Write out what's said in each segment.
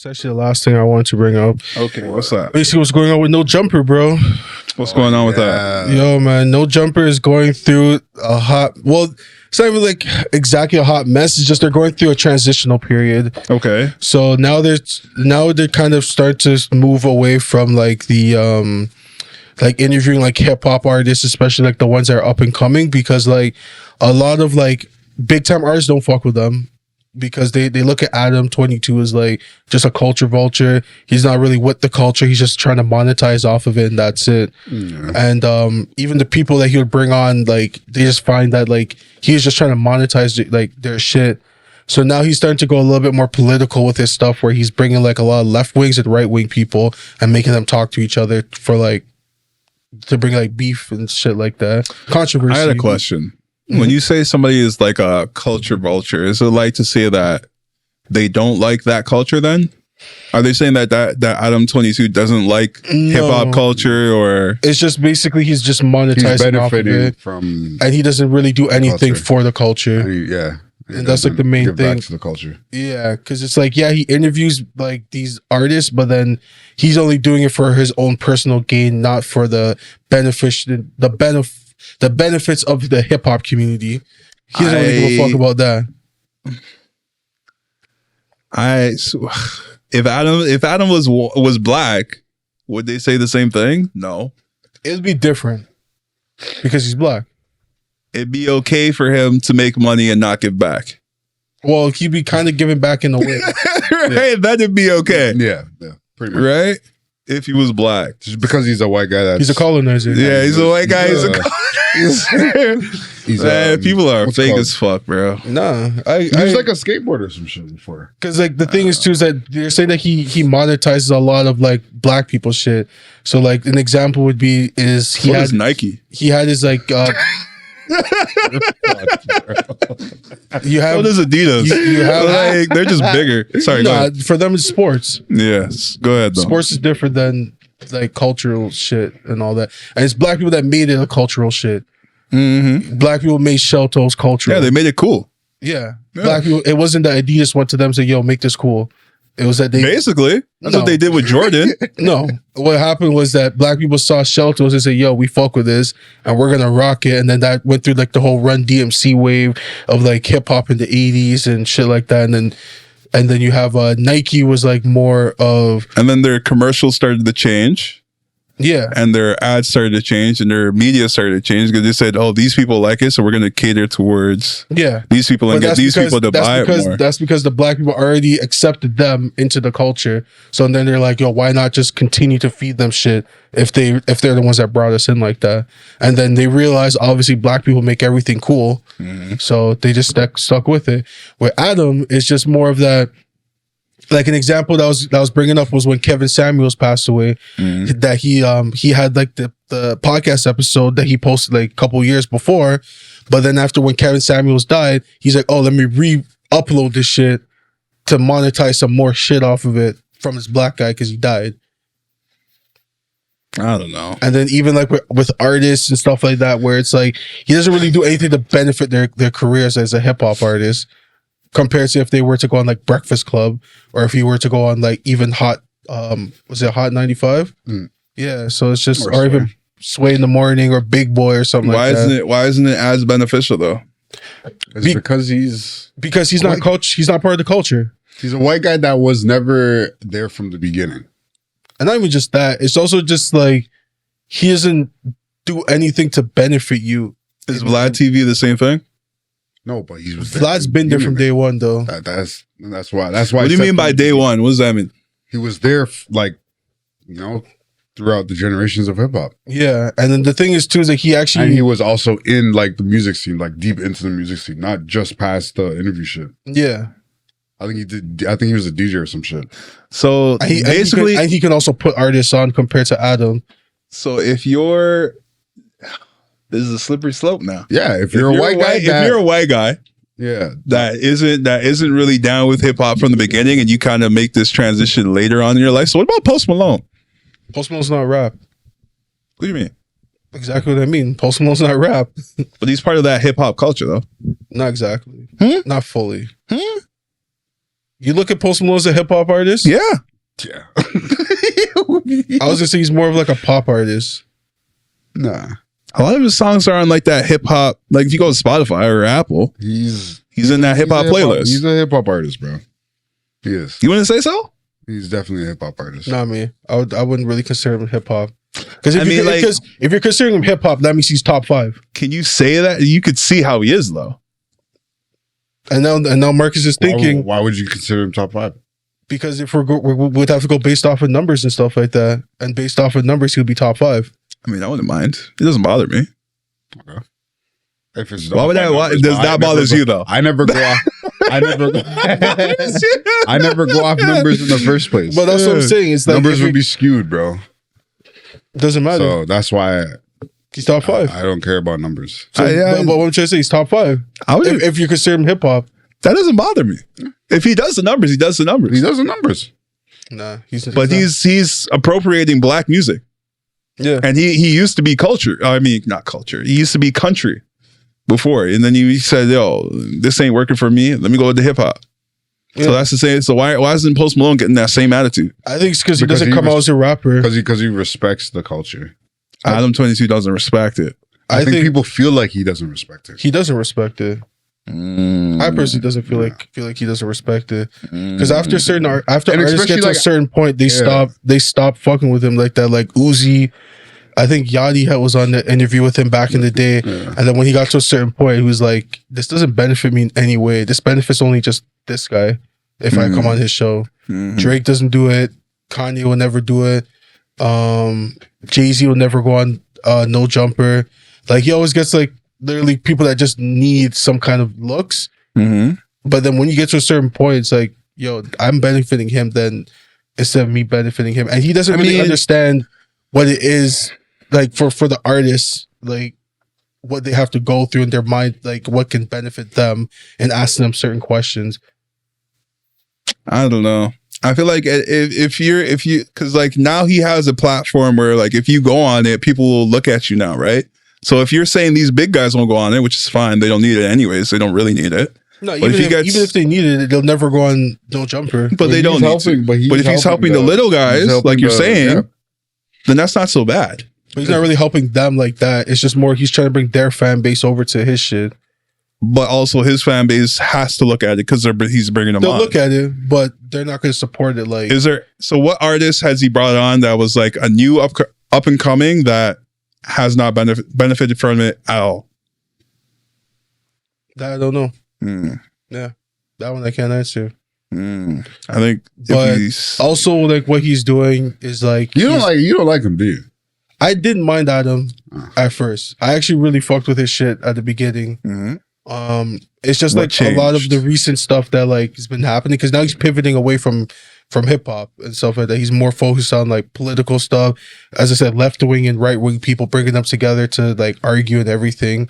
That's actually the last thing I wanted to bring up. Okay, what's that? Basically, what's going on with No Jumper, bro? What's going on with that? Yo, man, No Jumper is going through a hot. Well, it's not even like exactly a hot mess. It's just they're going through a transitional period. Okay. So now they're kind of start to move away from like the like interviewing like hip hop artists, especially like the ones that are up and coming, because like a lot of like big time artists don't fuck with them. Because they look at Adam22 as like just a culture vulture. He's not really with the culture. He's just trying to monetize off of it, and that's it. Yeah. And even the people that he would bring on, like they just find that like he's just trying to monetize like their shit. So now he's starting to go a little bit more political with his stuff, where he's bringing like a lot of left wings and right wing people and making them talk to each other for like to bring like beef and shit like that. Controversy. I had a question. When you say somebody is like a culture vulture, is it like to say that they don't like that culture then? Are they saying that Adam22 doesn't like hip hop culture, or it's just basically he's just monetizing off of it from, and he doesn't really do anything for the culture. And that's like the main thing. Back to the culture. Yeah, because it's like, yeah, he interviews like these artists, but then he's only doing it for his own personal gain, not for the benefits of the hip hop community. He doesn't really give a fuck about that. If Adam was black, would they say the same thing? No, it'd be different because he's black. It'd be okay for him to make money and not give back. Well, he'd be kind of giving back in a way. Right? That'd be okay. Yeah, pretty much. Right? If he was black. Just because he's a white guy. He's a colonizer. Yeah, he's a white guy. He's a colonizer. People are fake as fuck, bro. Nah. He was like a skateboarder or some shit before. Because like the thing is too is that they're saying that he monetizes a lot of like black people shit. So like an example would be is he had Nike. He had his like you have what is Adidas? You have like they're just bigger. Sorry, nah, for them it's sports. Yes, go ahead. Though. Sports is different than like cultural shit and all that, and it's black people that made it a cultural shit. Mm-hmm. Black people made shell toes cultural. Yeah, they made it cool. Yeah, black people. It wasn't that Adidas went to them and said, "Yo, make this cool." It was that they basically that's what they did with Jordan. No, what happened was that black people saw shell toes and said, "Yo, we fuck with this, and we're gonna rock it." And then that went through like the whole Run DMC wave of like hip hop in the '80s and shit like that. And then you have Nike was like more of, and then their commercials started to change. Yeah, and their ads started to change, and their media started to change because they said, "Oh, these people like it, so we're going to cater towards these people and get these people to buy it more." That's because the black people already accepted them into the culture. So then they're like, "Yo, why not just continue to feed them shit if they're the ones that brought us in like that?" And then they realized obviously black people make everything cool, so they just stuck with it. Where Adam is just more of that. Like an example that was bringing up was when Kevin Samuels passed away. That he had like the podcast episode that he posted like a couple years before, but then after when Kevin Samuels died, he's like, "Oh, let me re-upload this shit to monetize some more shit off of it from this black guy because he died." I don't know. And then even like with artists and stuff like that, where it's like he doesn't really do anything to benefit their careers as a hip hop artist. Compared to if they were to go on like Breakfast Club, or if he were to go on like even Hot, was it Hot 95? Yeah, so it's just, or even Sway in the Morning or Big Boy or something like that. Why isn't it as beneficial though? It's because he's not coach. He's not part of the culture. He's a white guy that was never there from the beginning. And not even just that. It's also just like he doesn't do anything to benefit you. Is Vlad TV the same thing? No, but he was. Vlad's been there from day one, though. That's why. What do you mean by day one? What does that mean? He was there, like, throughout the generations of hip hop. Yeah, and then the thing is too is that he was also in like the music scene, like deep into the music scene, not just past the interview shit. Yeah, I think he was a DJ or some shit. So and he can also put artists on compared to Adam. So if this is a slippery slope now. Yeah, if you're a white guy, yeah, that isn't really down with hip hop from the beginning, and you kind of make this transition later on in your life. So what about Post Malone? Post Malone's not rap. What do you mean? Exactly what I mean. Post Malone's not rap, but he's part of that hip hop culture, though. Not exactly. Not fully. You look at Post Malone as a hip hop artist. Yeah. Yeah. I was gonna say he's more of like a pop artist. Nah. A lot of his songs are on like that hip hop. Like if you go to Spotify or Apple, He's in that hip hop playlist. He's a hip hop artist, bro. He is. You wouldn't say so? He's definitely a hip hop artist. Not me. I wouldn't really consider him hip hop. Because if you're considering him hip hop, that means he's top 5. Can you say that? You could see how he is though. And now Marcus is thinking, why would you consider him top 5? because if we'd have to go based off of numbers and stuff like that, and based off of numbers, he would be top 5. I mean, I wouldn't mind. It doesn't bother me. Okay. If it's Why would that? Why does that bother you though? I never go off. I never go off numbers in the first place. But that's what I'm saying. It's like numbers would be skewed, bro. Doesn't matter. So that's why He's top 5. I don't care about numbers. So, but what I'm trying to say, he's top 5. If you consider him hip hop, that doesn't bother me. If he does the numbers, he does the numbers. He does the numbers. Nah, he's appropriating black music. Yeah, and he used to be culture. I mean, not culture. He used to be country before, and then he said, "Yo, this ain't working for me. Let me go with the hip hop." Yeah. So that's the same. So why isn't Post Malone getting that same attitude? I think it's because he doesn't come out as a rapper. Because he respects the culture. Adam22 doesn't respect it. I think people feel like he doesn't respect it. He doesn't respect it. I personally doesn't feel like he doesn't respect it, because after artists get to a certain point, they stop fucking with him like that. Like Uzi, I think Yachty was on the interview with him back in the day, and then when he got to a certain point, he was like, "This doesn't benefit me in any way. This benefits only just this guy. If I come on his show, Drake doesn't do it. Kanye will never do it. Jay-Z will never go on No Jumper. Like he always gets like." Literally people that just need some kind of looks. But then when you get to a certain point, it's like, yo, I'm benefiting him then instead of me benefiting him. And he doesn't really understand what it is like for the artists, like what they have to go through in their mind, like what can benefit them, and asking them certain questions. I don't know. I feel like if you because like now he has a platform where like if you go on it, people will look at you now, right? So if you're saying these big guys won't go on it, which is fine, they don't need it anyways. They don't really need it. No, even if they needed it, they'll never go on No Jumper. But they don't need to. But if he's helping the little guys, like you're saying, then that's not so bad. But he's not really helping them like that. It's just more he's trying to bring their fan base over to his shit. But also his fan base has to look at it because he's bringing them on. They'll look at it, but they're not going to support it. Like, so what artist has he brought on that was like a new up and coming that has not benefited from it at all? That I don't know. Yeah, that one I can't answer. I think, but also like what he's doing is like you don't like him, do you? I didn't mind Adam at first. I actually really fucked with his shit at the beginning. It's just what like changed? A lot of the recent stuff that like has been happening because now he's pivoting away from hip hop and stuff like that. He's more focused on like political stuff. As I said, left wing and right wing people, bringing them together to like argue and everything.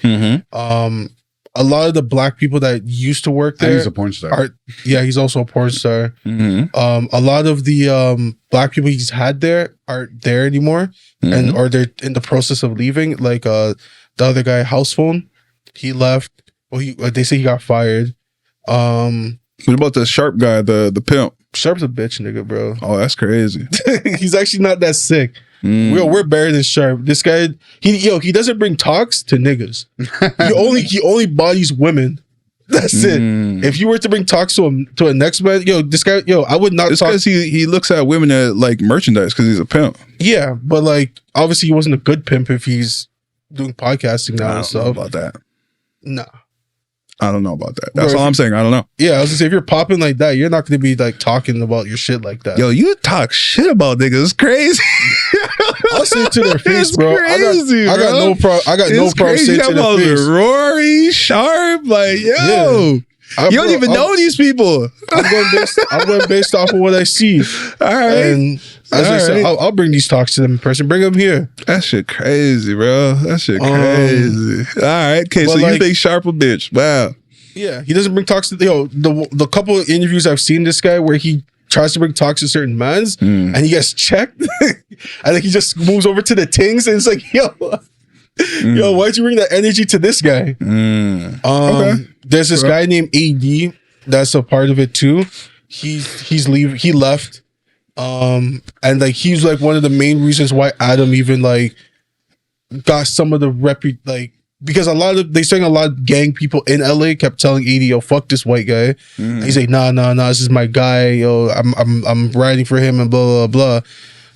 A lot of the black people that used to work there, he's a porn star. He's also a porn star. A lot of the black people he's had there aren't there anymore, or they're in the process of leaving. Like the other guy, House Phone, he left. Well, they say he got fired. What about the Sharp guy, the pimp? Sharp's a bitch nigga, bro. Oh, that's crazy. He's actually not that sick. We're better than Sharp. This guy, he doesn't bring talks to niggas. he only bodies women. That's it. If you were to bring talks to a next man, this guy, I would not. It's because he looks at women at like merchandise because he's a pimp. Yeah, but like obviously he wasn't a good pimp if he's doing podcasting now and stuff. I don't know about that. Nah. I don't know about that. That's all I'm saying. I don't know. Yeah, I was gonna say if you're popping like that, you're not gonna be like talking about your shit like that. Yo, you talk shit about niggas. It's crazy. I'll say it to their face, it's bro. Crazy, I got no problem. I got no problem saying it to their face. Rory, Sharp, like yo. You don't even know these people. I'm going based off of what I see. All right. And as I said, I'll bring these talks to them in person. Bring them here. That shit crazy, bro. That shit crazy. All right. Okay, so like, you think Sharp a bitch. Wow. Yeah, he doesn't bring talks to the couple of interviews I've seen this guy where he tries to bring talks to certain mans and he gets checked. And then he just moves over to the tings and it's like, yo, why'd you bring that energy to this guy? Okay. There's this guy named AD that's a part of it too. he left. And like he's like one of the main reasons why Adam even like got some of the because they saying a lot of gang people in LA kept telling 80, yo, fuck this white guy. And he's like, nah, this is my guy, yo, I'm riding for him and blah blah blah.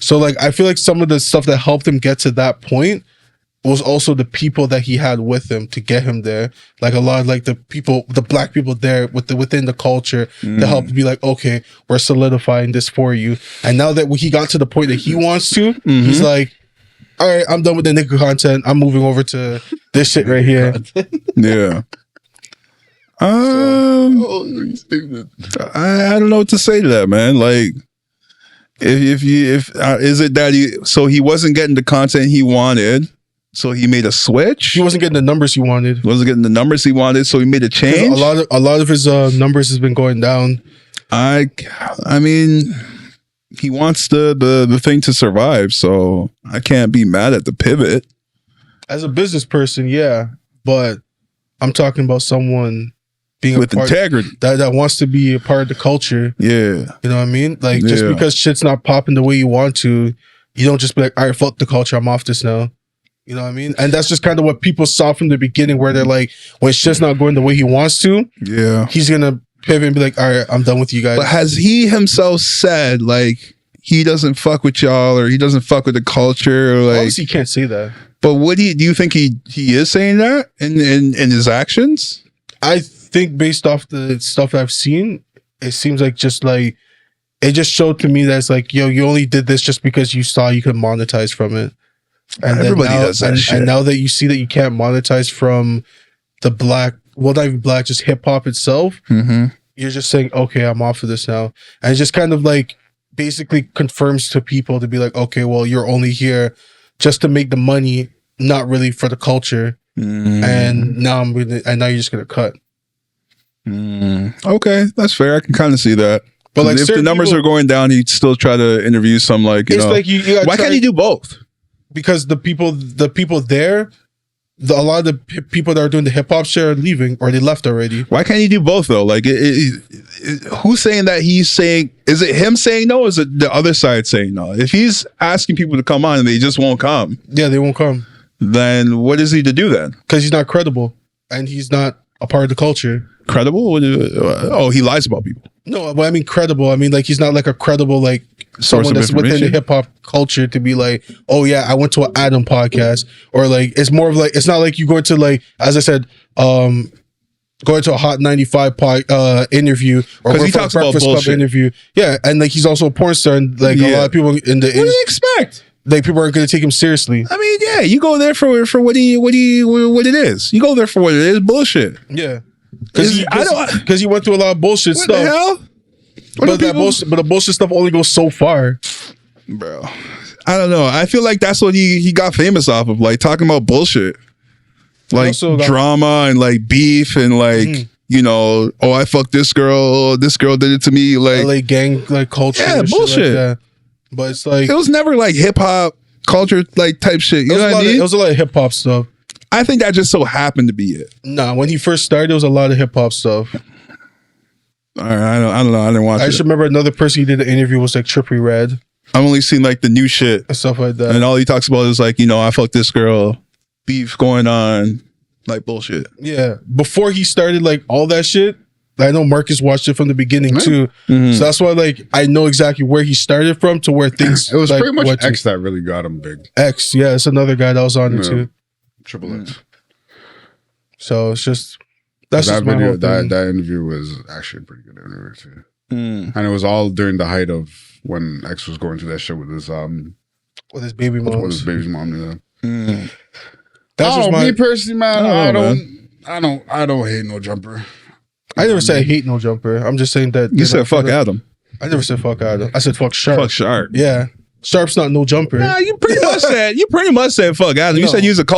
So like I feel like some of the stuff that helped him get to that point was also the people that he had with him to get him there. Like a lot of like the black people there within the culture to help be like, okay, we're solidifying this for you. And now that he got to the point that he wants to, he's like, all right, I'm done with the nigga content. I'm moving over to this shit right here. Yeah. I don't know what to say to that, man. Like, if is it that he wasn't getting the content he wanted, so he made a switch? He wasn't getting the numbers he wanted. Wasn't getting the numbers he wanted, so he made a change. A lot of his numbers has been going down. I mean, he wants the thing to survive, so I can't be mad at the pivot. As a business person, yeah, but I'm talking about someone being with integrity that wants to be a part of the culture. Yeah, you know what I mean. Like just because shit's not popping the way you want to, you don't just be like, all right, fuck the culture, I'm off this now. You know what I mean? And that's just kind of what people saw from the beginning, where they're like, when shit's not going the way he wants to, he's gonna pivot and be like, all right, I'm done with you guys. But has he himself said like he doesn't fuck with y'all, or he doesn't fuck with the culture, or like? Obviously, you can't say that. But do you think he is saying that in his actions? I think based off the stuff I've seen, it seems like it just showed to me that it's like, yo, you only did this just because you saw you could monetize from it. And everybody does that shit. And now that you see that you can't monetize from the not even black, just hip hop itself, you're just saying, okay, I'm off of this now. And it just kind of like basically confirms to people to be like, okay, well, you're only here just to make the money, not really for the culture. And now now you're just gonna cut. Okay, that's fair. I can kind of see that. But like, if the numbers are going down, he'd still try to interview some like, you know. Like why can't he do both? Because the people there, a lot of the people that are doing the hip hop shit are leaving, or they left already. Why can't he do both though? Like, who's saying that he's saying? Is it him saying no? Or is it the other side saying no? If he's asking people to come on and they just won't come, they won't come. Then what is he to do then? Because he's not credible and he's not a part of the culture. Credible? Oh, he lies about people. No, but I mean credible. I mean like he's not like a credible like someone that's within the hip hop culture to be like, oh yeah, I went to an Adam podcast, or like it's more of like, it's not like you go to like, as I said, going to a Hot 95 interview, or because he talks about bullshit interview. Yeah, and like he's also a porn star, and like a lot of people in the what do you expect? Like people aren't going to take him seriously. I mean, yeah, you go there for what it is. You go there for what it is. Bullshit. Yeah, because he went through a lot of bullshit stuff. What the hell? But the bullshit stuff only goes so far, bro. I don't know. I feel like that's what he got famous off of, like talking about bullshit, like drama and like beef and like you know, oh, I fucked this girl. This girl did it to me. Like LA gang like culture. Yeah, bullshit. Like that. But it's like, it was never like hip hop culture like type shit. You know what I mean? It was a lot of hip hop stuff. I think that just so happened to be it. Nah, when he first started, it was a lot of hip hop stuff. All right, I don't know. I didn't watch it. I just remember another person he did the interview was like Trippie Redd. I've only seen like the new shit and stuff like that. And all he talks about is like, you know, I fucked this girl, beef going on, like bullshit. Yeah. Before he started like all that shit, I know Marcus watched it from the beginning too. So that's why like I know exactly where he started from to where things it was like, pretty much X that really got him big. X, yeah, it's another guy that was on it too. Triple X. So it's just that's that just video. That interview was actually a pretty good interview too. And it was all during the height of when X was going through that shit with his baby mom. With his baby's mom. That's just me personally, man. I don't hate no jumper. I never said I hate no jumper. I'm just saying that you said fuck Adam. I never said fuck Adam. I said fuck Sharp. Fuck Sharp. Yeah, Sharp's not no jumper. Nah, you pretty much said fuck Adam. You said he was a culture